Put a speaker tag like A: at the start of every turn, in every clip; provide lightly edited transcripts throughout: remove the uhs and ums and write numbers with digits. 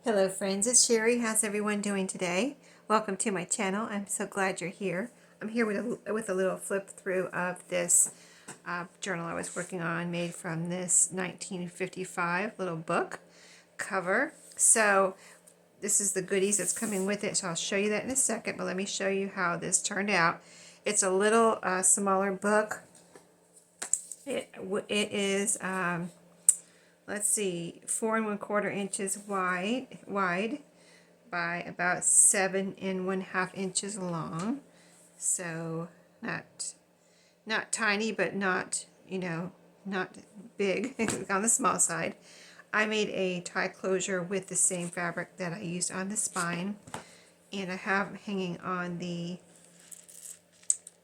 A: Hello friends, it's Sherry. How's everyone doing today? Welcome to my channel. I'm so glad you're here. I'm here with a little flip through of this journal I was working on, made from this 1955 little book cover. So this is the goodies that's coming with it, so I'll show you that in a second, but let me show you how this turned out. It's a little smaller book. It is let's see, 4 1/4 inches wide by about 7 1/2 inches long. So not tiny, but not, not big on the small side. I made a tie closure with the same fabric that I used on the spine, and I have hanging on the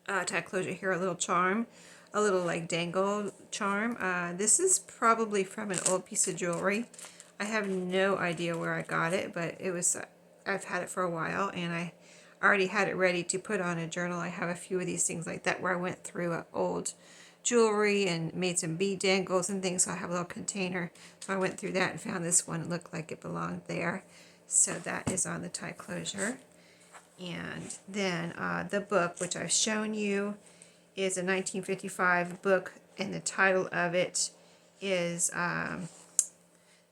A: tie closure here a little charm, a little like dangle charm. This is probably from an old piece of jewelry. I have no idea where I got it, but it was, I've had it for a while, and I already had it ready to put on a journal. I have a few of these things like that where I went through old jewelry and made some bead dangles and things, so I have a little container. So I went through that and found this one. It looked like it belonged there. So that is on the tie closure. And then the book, which I've shown you, is a 1955 book, and the title of it is The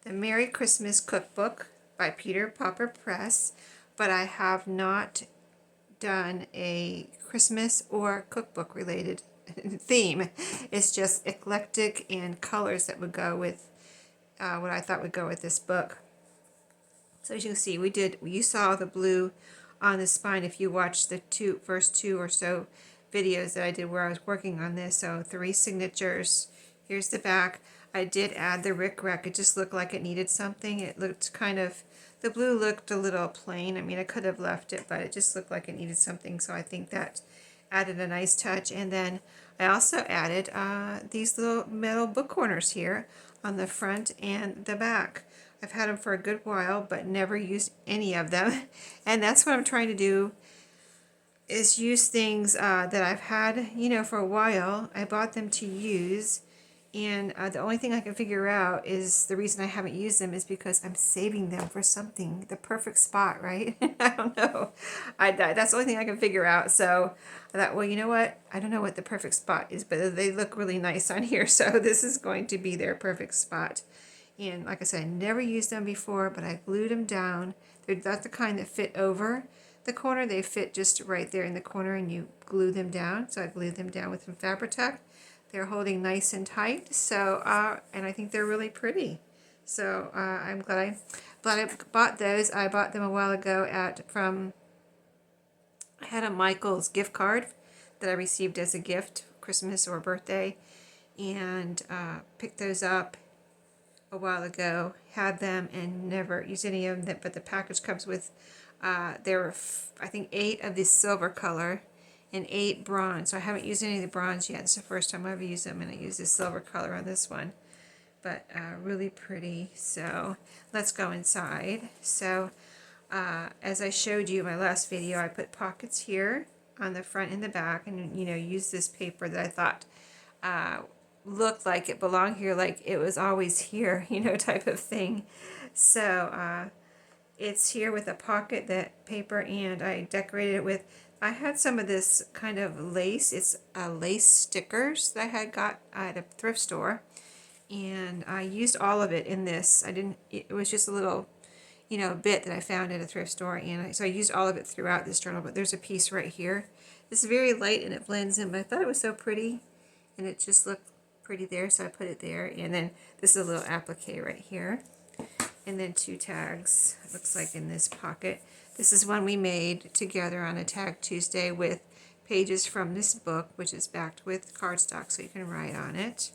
A: Merry Christmas Cookbook by Peter Popper Press, but I have not done a Christmas or cookbook related theme. It's just eclectic and colors that would go with what I thought would go with this book. So as you can see, you saw the blue on the spine if you watched the first two or so videos that I did where I was working on this. So 3 signatures. Here's the back. I did add the rickrack. It just looked like it needed something. It looked kind of, the blue looked a little plain. I mean, I could have left it, but it just looked like it needed something. So I think that added a nice touch. And then I also added these little metal book corners here on the front and the back. I've had them for a good while, but never used any of them. And that's what I'm trying to do, is use things that I've had, for a while. I bought them to use, and the only thing I can figure out is the reason I haven't used them is because I'm saving them for something, the perfect spot, right? I don't know. That's the only thing I can figure out. So I thought, well, you know what? I don't know what the perfect spot is, but they look really nice on here. So this is going to be their perfect spot. And like I said, I never used them before, but I glued them down. They're not the kind that fit over the corner. They fit just right there in the corner, and you glue them down. So I glued them down with some Fabri-Tac. They're holding nice and tight. So and I think they're really pretty. So I'm glad I bought those. I bought them a while ago I had a Michael's gift card that I received as a gift, Christmas or birthday, and picked those up a while ago, had them, and never used any of them, but the package comes with there were I think 8 of this silver color and 8 bronze. So I haven't used any of the bronze yet. It's the first time I've used them, and I use this silver color on this one, but really pretty. So let's go inside. So as I showed you in my last video, I put pockets here on the front and the back, and use this paper that I thought looked like it belonged here, like it was always here, type of thing. So it's here with a pocket, that paper, and I decorated it with, I had some of this kind of lace. It's lace stickers that I had got at a thrift store, and I used all of it in this. It was just a little, bit that I found at a thrift store, and so I used all of it throughout this journal, but there's a piece right here. It's very light and it blends in, but I thought it was so pretty, and it just looked pretty there, so I put it there. And then this is a little applique right here, and then 2 tags, it looks like, in this pocket. This is one we made together on a Tag Tuesday with pages from this book, which is backed with cardstock, so you can write on it.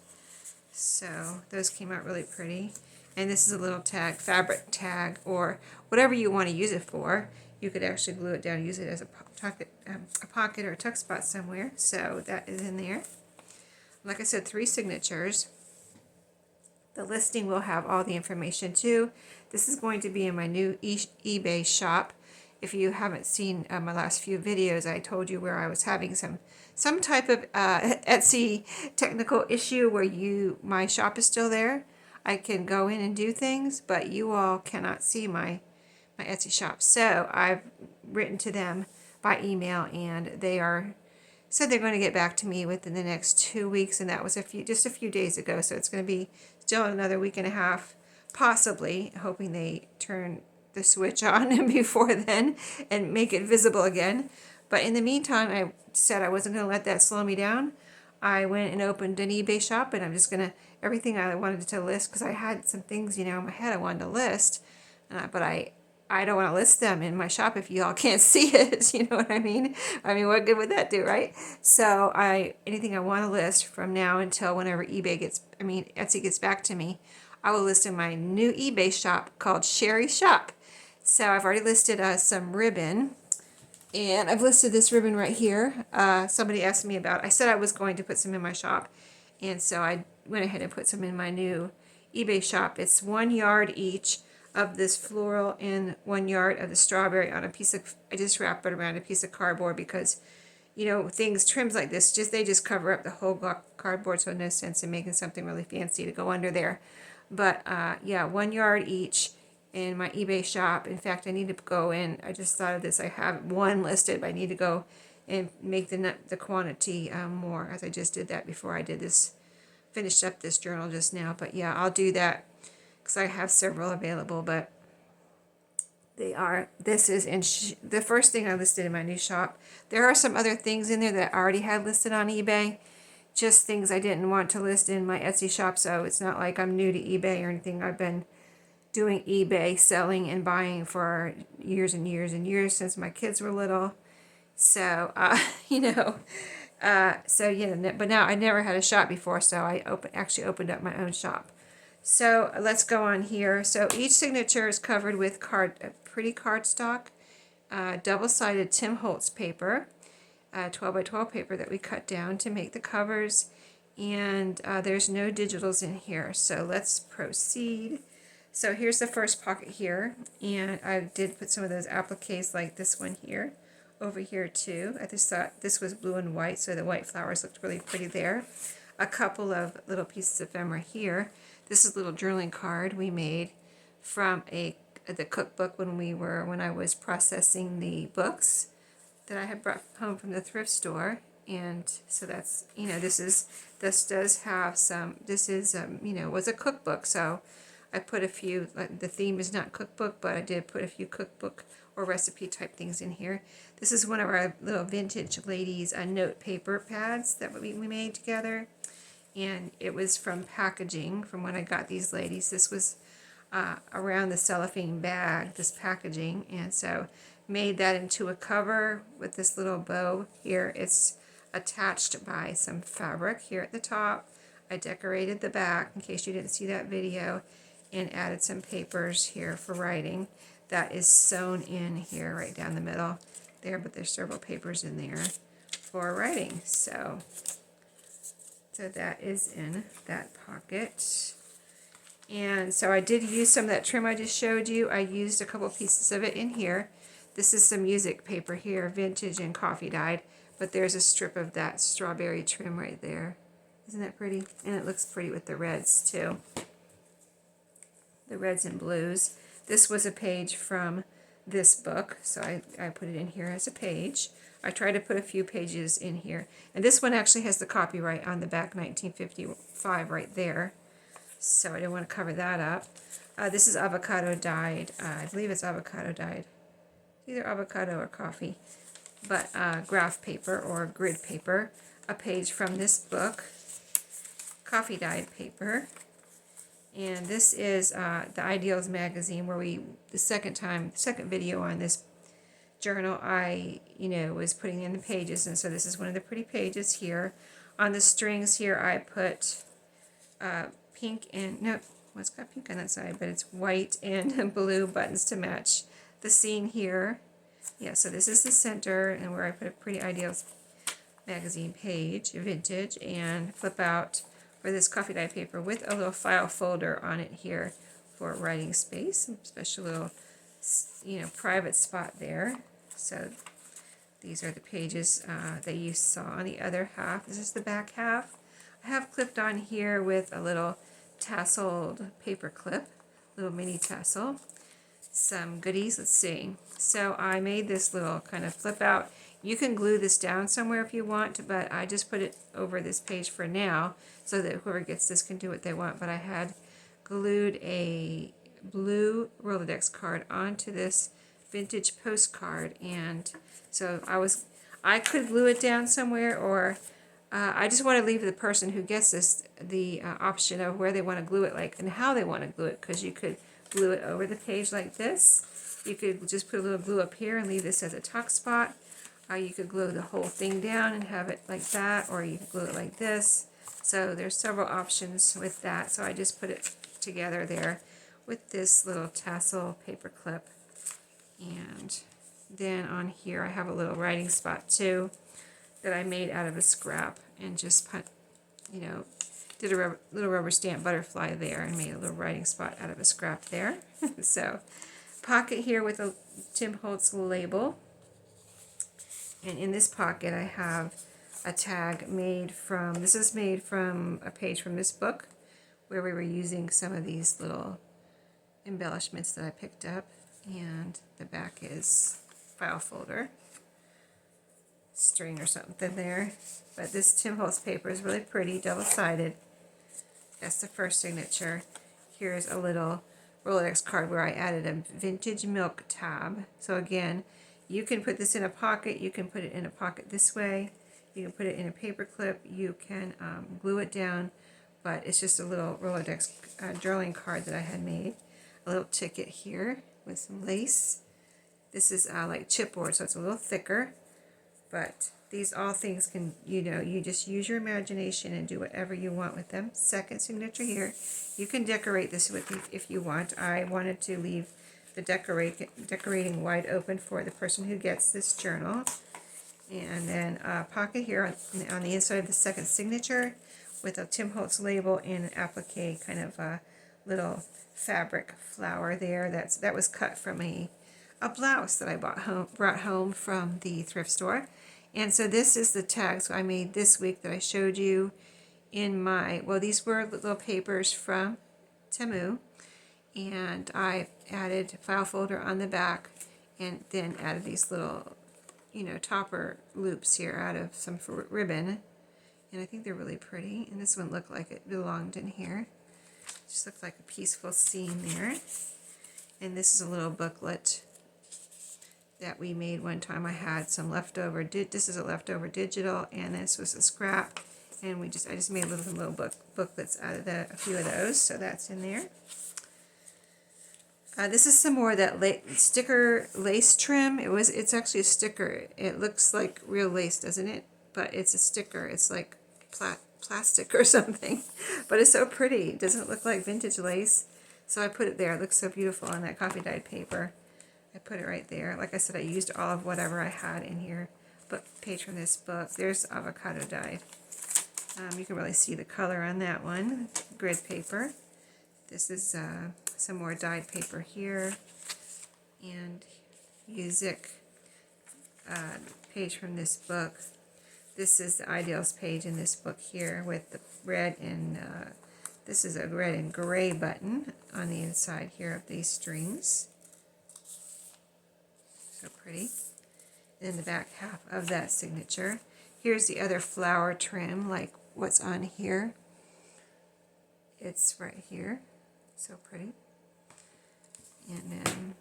A: So those came out really pretty. And this is a little tag, fabric tag, or whatever you want to use it for. You could actually glue it down and use it as a pocket or a tuck spot somewhere. So that is in there. Like I said, 3 signatures. The listing will have all the information too. This is going to be in my new eBay shop. If you haven't seen my last few videos, I told you where I was having some type of Etsy technical issue where my shop is still there. I can go in and do things, but you all cannot see my Etsy shop. So I've written to them by email, and they said they're going to get back to me within the next 2 weeks, and that was just a few days ago. So it's going to be still another week and a half, possibly, hoping they turn the switch on before then and make it visible again. But in the meantime, I said I wasn't going to let that slow me down. I went and opened an eBay shop, and I'm just going to, everything I wanted to list, because I had some things, in my head I wanted to list, but I don't want to list them in my shop if you all can't see it. You know what I mean? I mean, what good would that do, right? So anything I want to list from now until whenever Etsy gets back to me, I will list in my new eBay shop called Sheree Shop. So I've already listed some ribbon, and I've listed this ribbon right here. Somebody asked me about, I said I was going to put some in my shop, and so I went ahead and put some in my new eBay shop. It's 1 yard each of this floral and 1 yard of the strawberry on a piece of, I just wrap it around a piece of cardboard because, trims like this, they just cover up the whole cardboard, so no sense in making something really fancy to go under there. But yeah, 1 yard each in my eBay shop. In fact, I need to go in, I just thought of this, I have one listed, but I need to go and make the quantity more, as I just did that before I did this, finished up this journal just now. But yeah, I'll do that because I have several available, but this is the first thing I listed in my new shop. There are some other things in there that I already had listed on eBay, just things I didn't want to list in my Etsy shop, so it's not like I'm new to eBay or anything. I've been doing eBay selling and buying for years and years and years since my kids were little. So, but now I never had a shop before, so I actually opened up my own shop. So let's go on here. So each signature is covered with pretty cardstock, double-sided Tim Holtz paper, 12 by 12 paper that we cut down to make the covers, and there's no digitals in here. So let's proceed. So here's the first pocket here, and I did put some of those appliques like this one here over here too. I just thought this was blue and white, so the white flowers looked really pretty there. A couple of little pieces of ephemera here. This is a little journaling card we made from the cookbook when I was processing the books that I had brought home from the thrift store. And so that's, this does have some, this is, was a cookbook. So I put a few, the theme is not cookbook, but I did put a few cookbook or recipe type things in here. This is one of our little vintage ladies note paper pads that we made together. And it was from packaging from when I got these ladies. This was around the cellophane bag, this packaging, and so made that into a cover with this little bow here. It's attached by some fabric here at the top. I decorated the back in case you didn't see that video, and added some papers here for writing. That is sewn in here right down the middle there, but there's several papers in there for writing. So that is in that pocket. And so I did use some of that trim I just showed you. I used a couple pieces of it in here. This is some music paper here, vintage and coffee dyed, but there's a strip of that strawberry trim right there. Isn't that pretty? And it looks pretty with the reds too. The reds and blues. This was a page from this book, so I put it in here as a page. I tried to put a few pages in here. And this one actually has the copyright on the back, 1955 right there. So I didn't want to cover that up. This is avocado dyed. I believe it's avocado dyed. Either avocado or coffee. But graph paper or grid paper. A page from this book. Coffee dyed paper. And this is the Ideals magazine where the second video on this journal, I, was putting in the pages. And so this is one of the pretty pages here. On the strings here, I put pink and, no, well, it's got pink on that side, but it's white and blue buttons to match the scene here. Yeah, so this is the center, and where I put a pretty Ideals magazine page, vintage, and flip out for this coffee dye paper with a little file folder on it here for writing space, special little, private spot there. So these are the pages that you saw on the other half. This is the back half. I have clipped on here with a little tasseled paper clip, little mini tassel, some goodies. Let's see. So I made this little kind of flip out. You can glue this down somewhere if you want, but I just put it over this page for now so that whoever gets this can do what they want. But I had glued a blue Rolodex card onto this vintage postcard, and so I could glue it down somewhere, or I just want to leave the person who gets this the option of where they want to glue it, like, and how they want to glue it, because you could glue it over the page like this. You could just put a little glue up here and leave this as a tuck spot. You could glue the whole thing down and have it like that, or you could glue it like this. So there's several options with that. So I just put it together there with this little tassel paper clip. And then on here I have a little writing spot too that I made out of a scrap, and just put, you know, did a little rubber stamp butterfly there and made a little writing spot out of a scrap there. So pocket here with a Tim Holtz label. And in this pocket I have a tag made from, this is made from a page from this book where we were using some of these little embellishments that I picked up. And the back is file folder, string or something there. But this Tim Holtz paper is really pretty, double-sided. That's the first signature. Here's a little Rolodex card where I added a vintage milk tab. So again, you can put this in a pocket, you can put it in a pocket this way, you can put it in a paper clip, you can glue it down, but it's just a little Rolodex drawing card that I had made. A little ticket here with some lace. This is like chipboard, so it's a little thicker, but these all things can, you know, you just use your imagination and do whatever you want with them. Second signature here. You can decorate this with if you want. I wanted to leave the decorating wide open for the person who gets this journal. And then a pocket here on the inside of the second signature with a Tim Holtz label and an applique kind of a little fabric flower there. That was cut from a blouse that I brought home from the thrift store. And so this is the tags I made this week that I showed you in my, well, these were little papers from Temu, and I added file folder on the back and then added these little, you know, topper loops here out of some ribbon, and I think they're really pretty. And this one looked like it belonged in here. Just looked like a peaceful scene there. And this is a little booklet that we made one time. I had some leftover, this is a leftover digital, and this was a scrap, and I just made little booklets out of a few of those, so that's in there. This is some more of that sticker lace trim. It's actually a sticker. It looks like real lace, doesn't it? But it's a sticker. It's like plastic or something, but it's so pretty. It doesn't look like vintage lace, so I put it there. It looks so beautiful on that coffee dyed paper. I put it right there. Like I said, I used all of whatever I had in here. Page from this book. There's avocado dye. You can really see the color on that one. Grid paper. This is some more dyed paper here. And music page from this book. This is the ideals page in this book here with the red and this is a red and gray button on the inside here of these strings. So pretty. And the back half of that signature. Here's the other flower trim, like what's on here. It's right here. So pretty. And then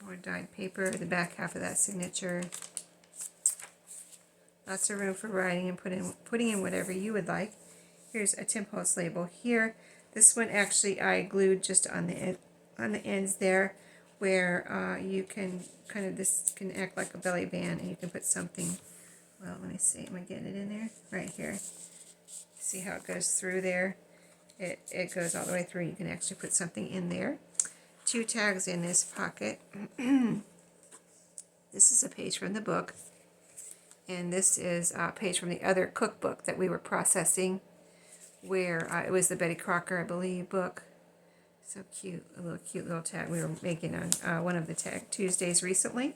A: more dyed paper, the back half of that signature. Lots of room for writing and putting in whatever you would like. Here's a Tim Holtz label here. This one actually I glued just on the ends there, where you can kind of, this can act like a belly band, and you can put something. Well, let me see. Am I getting it in there? Right here. See how it goes through there? It goes all the way through. You can actually put something in there. 2 tags in this pocket. This is a page from the book, and this is a page from the other cookbook that we were processing, where it was the Betty Crocker, I believe, book. So cute, a cute little tag we were making on one of the Tag Tuesdays recently.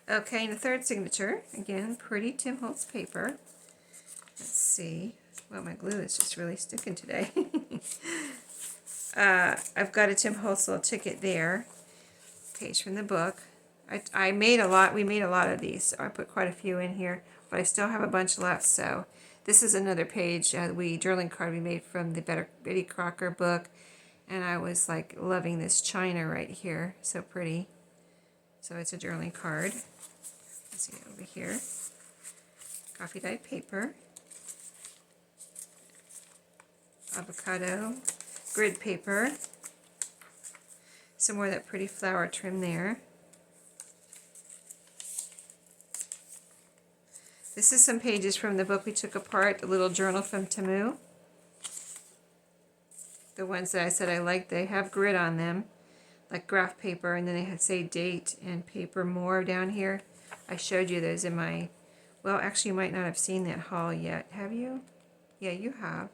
A: Okay, and the third signature, again, pretty Tim Holtz paper. Let's see. Well, my glue is just really sticking today. I've got a Tim Holtz little ticket there. Page from the book. I made a lot. We made a lot of these, so I put quite a few in here, but I still have a bunch left. So this is another page, journaling card we made from the Betty Crocker book, and I was like loving this china right here. So pretty. So it's a journaling card. Let's see over here. Coffee dyed paper. Avocado. Grid paper. Some more of that pretty flower trim there. This is some pages from the book we took apart, the little journal from Tamu. The ones that I said I liked, they have grid on them, like graph paper, and then they had say date and paper more down here. I showed you those in my, well, actually you might not have seen that haul yet, have you? Yeah, you have.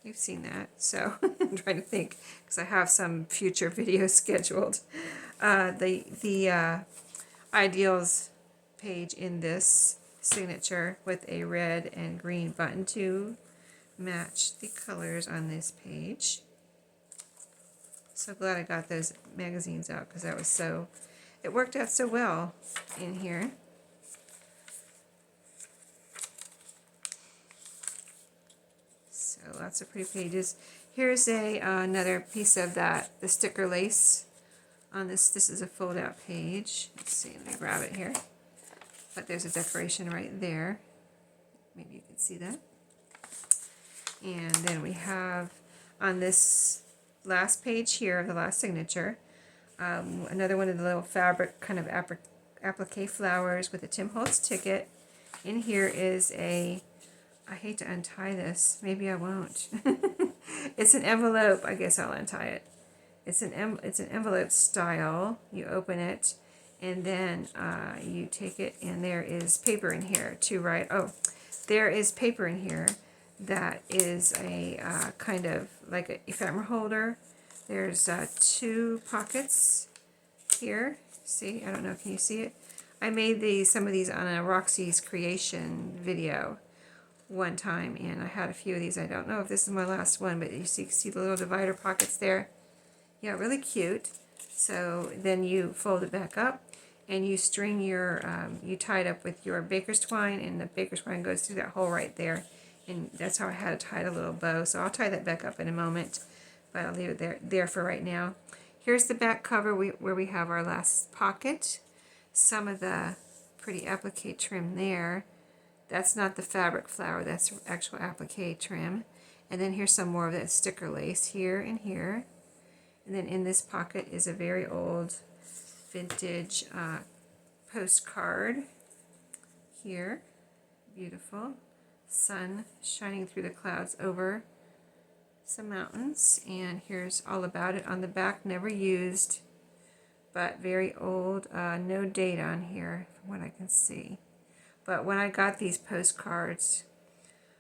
A: You've seen that. So I'm trying to think, because I have some future videos scheduled. The ideals page in this signature with a red and green button to match the colors on this page. So glad I got those magazines out, because that was so, it worked out so well in here. So lots of pretty pages. Here's another piece of the sticker lace on this. This is a fold out page. Let's see, let me grab it here. But there's a decoration right there. Maybe you can see that. And then we have on this last page here, the last signature, another one of the little fabric kind of applique flowers with a Tim Holtz ticket. In here is I hate to untie this, maybe I won't. It's an envelope, I guess I'll untie it. It's an envelope style. You open it, and then you take it, and there is paper in here to write. Oh, there is paper in here that is a kind of like an ephemera holder. There's 2 pockets here. See, I don't know, can you see it? I made some of these on a Roxy's Creation video one time, and I had a few of these. I don't know if this is my last one, but you see the little divider pockets there. Yeah, really cute. So then you fold it back up, and you string your, you tie it up with your baker's twine, and the baker's twine goes through that hole right there. And that's how I had it tied, a little bow. So I'll tie that back up in a moment, but I'll leave it there for right now. Here's the back cover where we have our last pocket. Some of the pretty applique trim there. That's not the fabric flower, that's actual applique trim. And then here's some more of that sticker lace here and here. And then in this pocket is a very old vintage postcard here. Beautiful. Sun shining through the clouds over some mountains. And here's all about it on the back, never used, but very old. No date on here from what I can see. But when I got these postcards,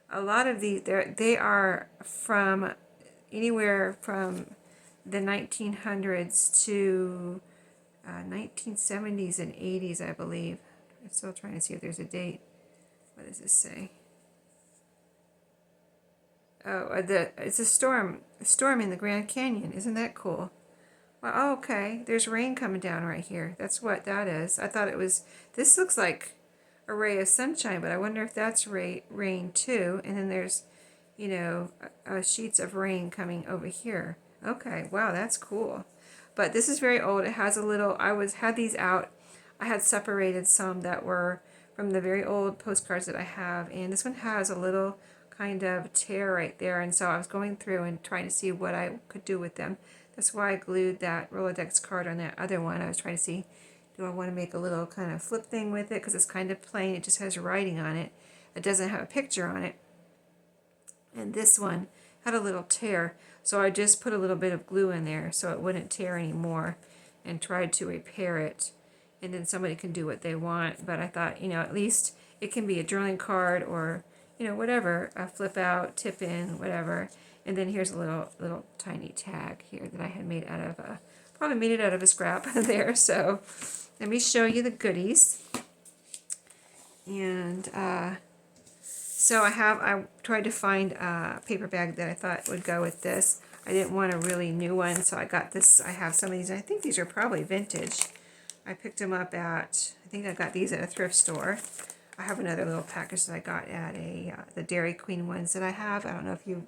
A: a lot of these, they are from anywhere from the 1900s to 1970s and 80s, I believe. I'm still trying to see if there's a date. What does this say? Oh, it's a storm in the Grand Canyon. Isn't that cool? Well, oh, okay. There's rain coming down right here. That's what that is. I thought it was, this looks like a ray of sunshine, but I wonder if that's rain too. And then there's, you know, sheets of rain coming over here. Okay, wow, that's cool. But this is very old. It has a little, had these out. I had separated some that were from the very old postcards that I have, and this one has a little kind of tear right there, and so I was going through and trying to see what I could do with them. That's why I glued that Rolodex card on that other one. I was trying to see, do I want to make a little kind of flip thing with it, because it's kind of plain. It just has writing on it. It doesn't have a picture on it. And this one had a little tear, so I just put a little bit of glue in there so it wouldn't tear anymore, and tried to repair it. And then somebody can do what they want, but I thought, you know, at least it can be a journaling card or, you know, whatever, a flip out, tip in, whatever. And then here's a little tiny tag here that I had made out of probably made it out of a scrap there. So let me show you the goodies. And So I tried to find a paper bag that I thought would go with this. I didn't want a really new one, so I got this. I have some of these. I think these are probably vintage. I picked them up at, I think I got these at a thrift store. I have another little package that I got at the Dairy Queen ones that I have. I don't know if you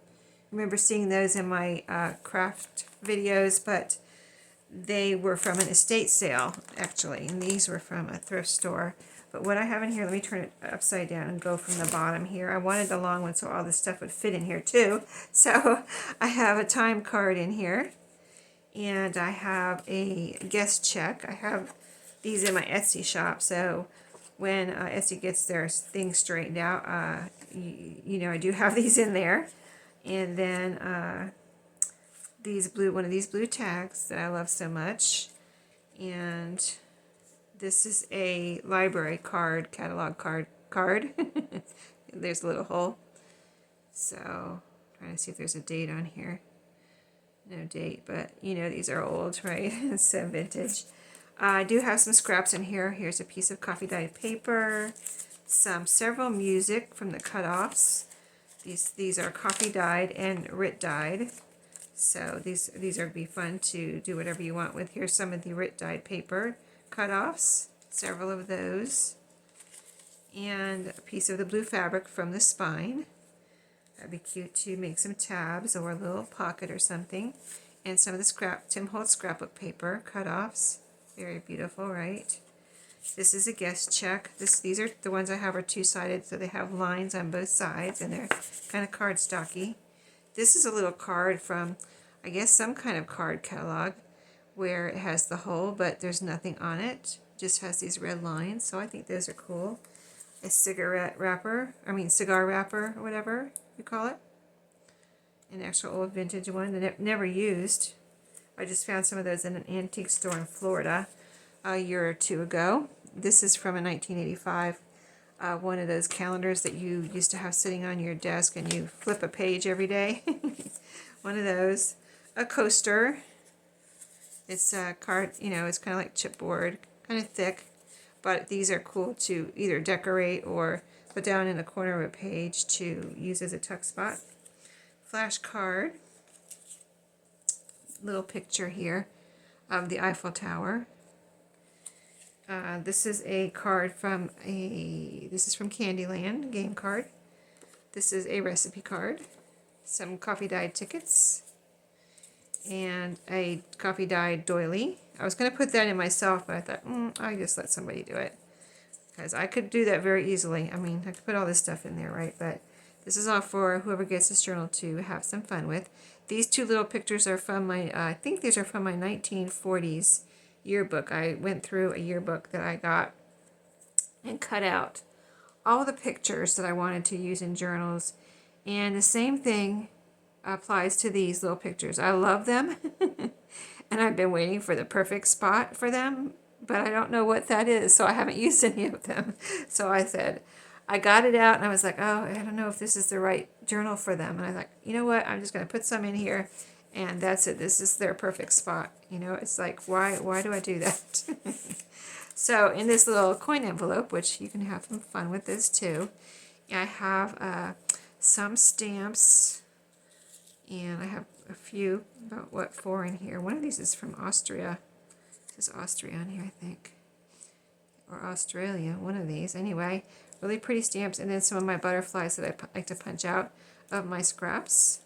A: remember seeing those in my craft videos, but they were from an estate sale, actually, and these were from a thrift store. But what I have in here, let me turn it upside down and go from the bottom here. I wanted the long one so all this stuff would fit in here too. So I have a time card in here, and I have a guest check. I have these in my Etsy shop, so when Etsy gets their things straightened out, you know, I do have these in there. And then one of these blue tags that I love so much, and this is a library card, catalog card. There's a little hole. So trying to see if there's a date on here. No date, but you know these are old, right? So vintage. I do have some scraps in here. Here's a piece of coffee dyed paper, several music from the cutoffs. These are coffee dyed and Rit dyed. So these are be fun to do whatever you want with. Here's some of the Rit dyed paper cutoffs, several of those, and a piece of the blue fabric from the spine. That'd be cute to make some tabs or a little pocket or something. And some of the Tim Holtz scrapbook paper cutoffs. Very beautiful, right? This is a guest check. These are the ones I have are two-sided, so they have lines on both sides, and they're kind of cardstocky. This is a little card from, I guess, some kind of card catalog where it has the hole, but there's nothing on it. Just has these red lines, so I think those are cool. A cigar wrapper or whatever you call it. An actual old vintage one that I've never used. I just found some of those in an antique store in Florida a year or two ago. This is from a 1985, one of those calendars that you used to have sitting on your desk and you flip a page every day. One of those. A coaster. It's a card, you know, it's kind of like chipboard, kind of thick, but these are cool to either decorate or put down in the corner of a page to use as a tuck spot. Flash card. Little picture here of the Eiffel Tower. This is a card from Candyland, game card. This is a recipe card. Some coffee dyed tickets. And a coffee dyed doily. I was going to put that in myself, but I thought, I'll just let somebody do it. Because I could do that very easily. I mean, I could put all this stuff in there, right? But this is all for whoever gets this journal to have some fun with. These two little pictures are from my, I think these are from my 1940s yearbook. I went through a yearbook that I got and cut out all the pictures that I wanted to use in journals. And the same thing applies to these little pictures. I love them. And I've been waiting for the perfect spot for them, but I don't know what that is, so I haven't used any of them. So I said, I got it out and I was like, oh, I don't know if this is the right journal for them. And I thought, you know what, I'm just going to put some in here and that's it. This is their perfect spot. You know, it's like, why do I do that? So in this little coin envelope, which you can have some fun with this too, I have some stamps, and I have a few, about 4 in here. One of these is from Austria. This is Austria on here, I think. Or Australia, one of these. Anyway, really pretty stamps, and then some of my butterflies that I like to punch out of my scraps.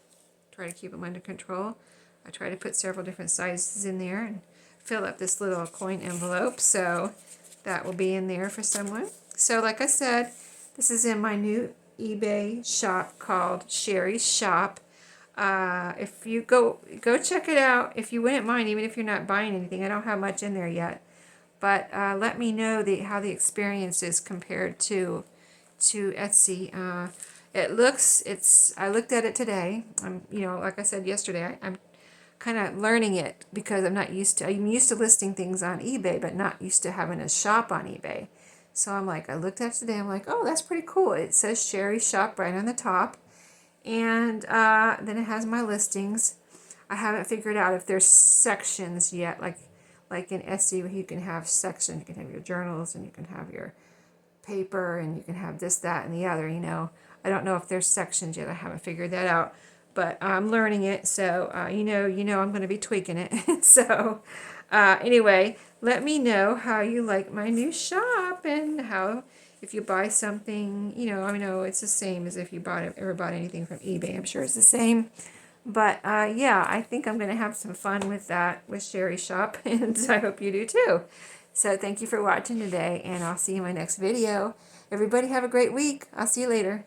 A: Try to keep them under control. I try to put several different sizes in there and fill up this little coin envelope, so that will be in there for someone. So like I said, this is in my new eBay shop called Sheree's Shop. If you go check it out, if you wouldn't mind, even if you're not buying anything. I don't have much in there yet, but let me know how the experience is compared to Etsy. I looked at it today. Like I said yesterday, I'm kind of learning it because I'm used to listing things on eBay, but not used to having a shop on eBay. So I'm like, I looked at it today, I'm like, oh, that's pretty cool. It says Sheree's Shop right on the top. And then it has my listings. I haven't figured out if there's sections yet, like in Etsy, you can have sections. You can have your journals, and you can have your paper, and you can have this, that, and the other. I don't know if there's sections yet. I haven't figured that out, but I'm learning it. So, you know, I'm going to be tweaking it. So, anyway, let me know how you like my new shop and how, if you buy something, you know, I know it's the same as if you ever bought anything from eBay. I'm sure it's the same. But yeah, I think I'm going to have some fun with that with Sheree Shop, and I hope you do too. So thank you for watching today, and I'll see you in my next video. Everybody have a great week. I'll see you later.